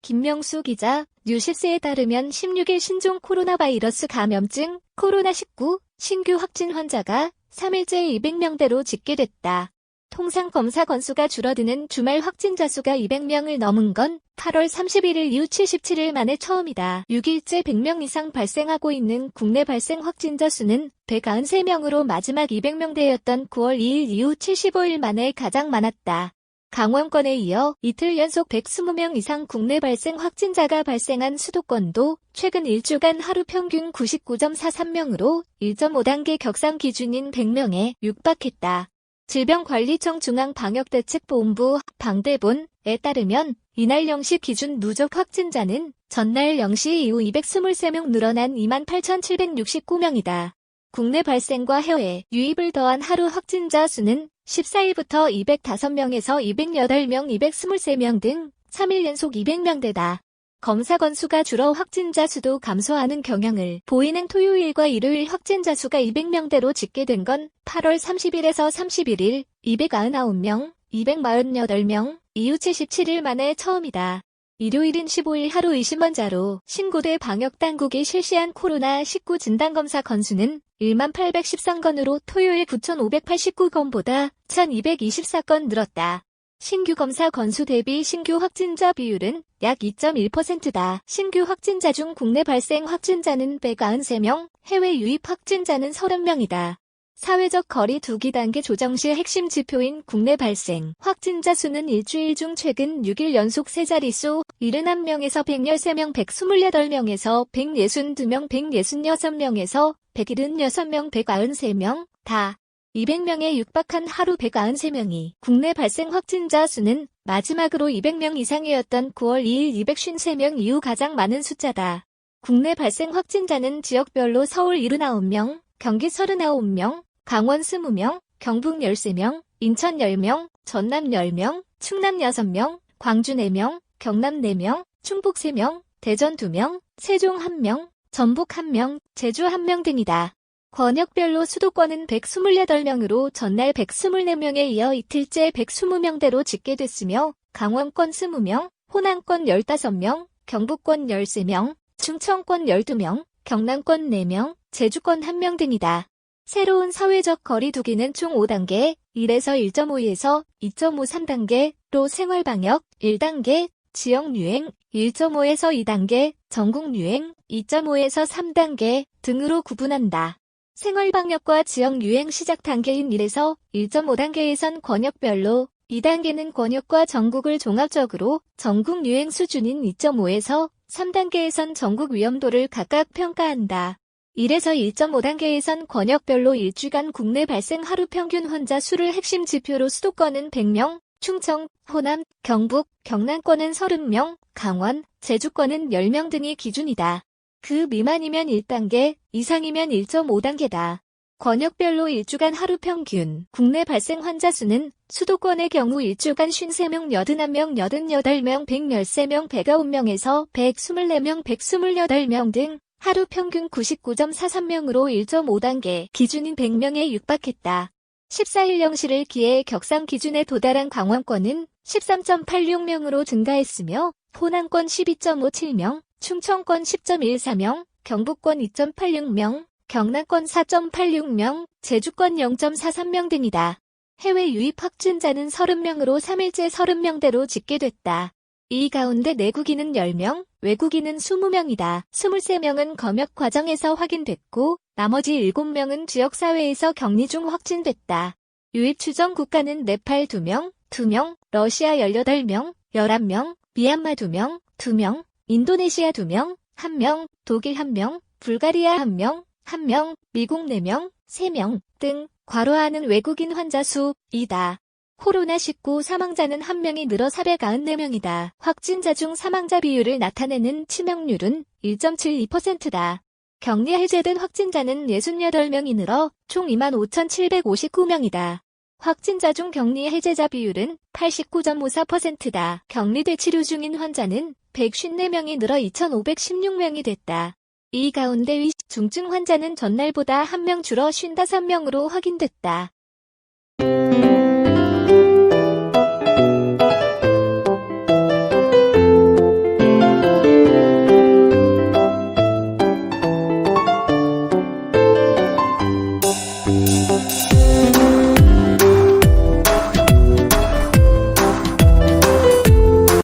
김명수 기자, 뉴시스에 따르면 16일 신종 코로나 바이러스 감염증 코로나19 신규 확진 환자가 3일째 200명대로 집계됐다. 통상 검사 건수가 줄어드는 주말 확진자 수가 200명을 넘은 건 8월 31일 이후 77일 만에 처음이다. 6일째 100명 이상 발생하고 있는 국내 발생 확진자 수는 193명으로 마지막 200명대였던 9월 2일 이후 75일 만에 가장 많았다. 강원권에 이어 이틀 연속 120명 이상 국내 발생 확진자가 발생한 수도권도 최근 1주간 하루 평균 99.43명으로 1.5단계 격상 기준인 100명에 육박했다. 질병관리청 중앙방역대책본부 방대본에 따르면 이날 0시 기준 누적 확진자는 전날 0시 이후 223명 늘어난 28,769명이다. 국내 발생과 해외 유입을 더한 하루 확진자 수는 14일부터 205명에서 208명, 223명 등 3일 연속 200명대다. 검사 건수가 줄어 확진자 수도 감소하는 경향을 보이는 토요일과 일요일 확진자 수가 200명대로 집계된 건 8월 30일에서 31일 299명, 248명 이후 77일 만에 처음이다. 일요일인 15일 하루 20환자로 신고대 방역당국이 실시한 코로나19 진단검사 건수는 1813건으로 토요일 9589건보다 1224건 늘었다. 신규 검사 건수 대비 신규 확진자 비율은 약 2.1%다. 신규 확진자 중 국내 발생 확진자는 193명, 해외 유입 확진자는 30명이다. 사회적 거리 두기 단계 조정 시 핵심 지표인 국내 발생 확진자 수는 일주일 중 최근 6일 연속 세 자릿수 71명에서 113명, 128명에서 162명, 166명에서 176명, 193명, 다 200명에 육박한 하루 193명이 국내 발생 확진자 수는 마지막으로 200명 이상이었던 9월 2일 253명 이후 가장 많은 숫자다. 국내 발생 확진자는 지역별로 서울 79명, 경기 39명, 강원 20명, 경북 13명, 인천 10명, 전남 10명, 충남 6명, 광주 4명, 경남 4명, 충북 3명, 대전 2명, 세종 1명, 전북 1명, 제주 1명 등이다. 권역별로 수도권은 128명으로 전날 124명에 이어 이틀째 120명대로 집계됐으며 강원권 20명, 호남권 15명, 경북권 13명, 충청권 12명, 경남권 4명, 제주권 1명 등이다. 새로운 사회적 거리 두기는 총 5단계, 1에서 1.5에서 2.5 3단계로 생활방역, 1단계, 지역유행, 1.5에서 2단계, 전국유행, 2.5에서 3단계 등으로 구분한다. 생활방역과 지역유행 시작 단계인 1에서 1.5단계에선 권역별로, 2단계는 권역과 전국을 종합적으로 전국유행 수준인 2.5에서 3단계에선 전국 위험도를 각각 평가한다. 1에서 1.5단계에선 권역별로 일주간 국내 발생 하루 평균 환자 수를 핵심 지표로 수도권은 100명, 충청, 호남, 경북, 경남권은 30명, 강원, 제주권은 10명 등이 기준이다. 그 미만이면 1단계, 이상이면 1.5단계다. 권역별로 일주간 하루 평균 국내 발생 환자 수는 수도권의 경우 일주간 53명, 81명, 88명, 113명, 109명에서 124명, 128명 등 하루 평균 99.43명으로 1.5단계 기준인 100명에 육박했다. 14일 0시를 기해 격상 기준에 도달한 강원권은 13.86명으로 증가했으며 호남권 12.57명, 충청권 10.14명, 경북권 2.86명, 경남권 4.86명, 제주권 0.43명 등이다. 해외 유입 확진자는 30명으로 3일째 30명대로 집계됐다. 이 가운데 내국인은 10명, 외국인은 20명이다. 23명은 검역 과정에서 확인됐고 나머지 7명은 지역사회에서 격리 중 확진됐다. 유입 추정 국가는 네팔 2명, 2명, 러시아 18명, 11명, 미얀마 2명, 2명, 인도네시아 2명, 1명, 독일 1명, 불가리아 1명, 1명, 미국 4명, 3명 등 과로하는 외국인 환자 수이다. 코로나19 사망자는 1명이 늘어 494명이다. 확진자 중 사망자 비율을 나타내는 치명률은 1.72%다. 격리 해제된 확진자는 68명이 늘어 총 25,759명이다. 확진자 중 격리 해제자 비율은 89.54%다. 격리돼 치료 중인 환자는 154명이 늘어 2,516명이 됐다. 이 가운데 중증 환자는 전날보다 1명 줄어 55명으로 확인됐다.